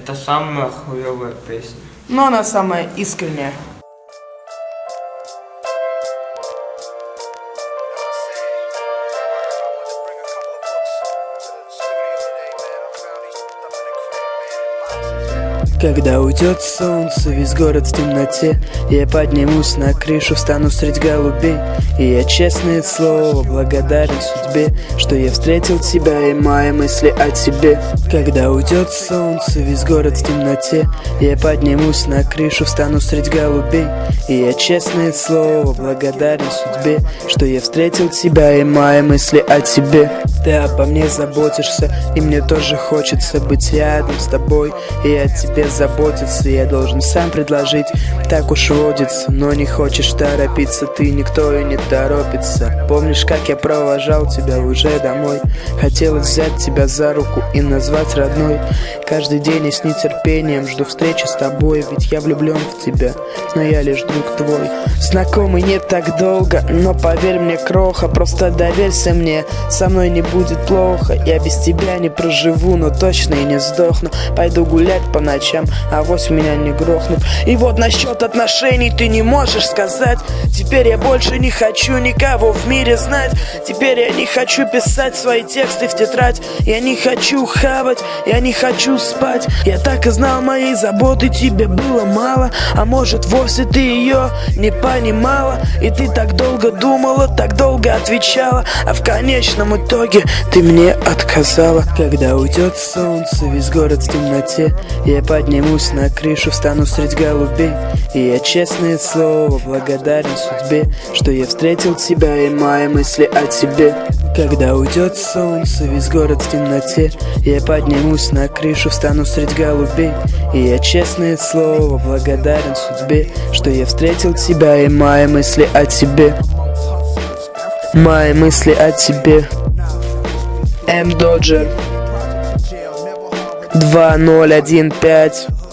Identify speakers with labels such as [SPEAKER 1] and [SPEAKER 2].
[SPEAKER 1] Это самая хуевая песня.
[SPEAKER 2] Но она самая искренняя.
[SPEAKER 3] Когда уйдет солнце, весь город в темноте, я поднимусь на крышу, встану средь голубей. И я, честное слово, благодарен судьбе, что я встретил тебя, и мои мысли о тебе. Когда уйдет солнце, весь город в темноте, я поднимусь на крышу, встану средь голубей. И я, честное слово, благодарен судьбе, что я встретил тебя, и мои мысли о тебе. Ты обо мне заботишься, и мне тоже хочется быть рядом с тобой, и о тебе заботиться я должен сам предложить. Так уж водится, но не хочешь торопиться, ты никто и не торопится. Помнишь, как я провожал тебя уже домой? Хотелось взять тебя за руку и назвать родной. Каждый день я с нетерпением жду встречи с тобой, ведь я влюблен в тебя, но я лишь друг твой. Знакомый не так долго, но поверь мне, кроха, просто доверься мне, со мной не будет плохо. Я без тебя не проживу, но точно и не сдохну. Пойду гулять по ночам, авось меня не грохнут. И вот насчет отношений ты не можешь сказать. Теперь я больше не хочу никого в мире знать. Теперь я не хочу писать свои тексты в тетрадь. Я не хочу хавать, я не хочу спать. Я так и знал, моей заботы тебе было мало. А может, вовсе ты ее не понимала. И ты так долго думала, так долго отвечала, а в конечном итоге ты мне отказала. Когда уйдет солнце, весь город в темноте, я поднимусь на крышу, встану средь голубей. И я, честное слово, благодарен судьбе, что я встретил тебя, и мои мысли о тебе. Когда уйдет солнце, весь город в темноте, я поднимусь на крышу, встану средь голубей. И я, честное слово, благодарен судьбе, что я встретил тебя, и мои мысли о тебе. Мои мысли о тебе. М. Доджер 2015.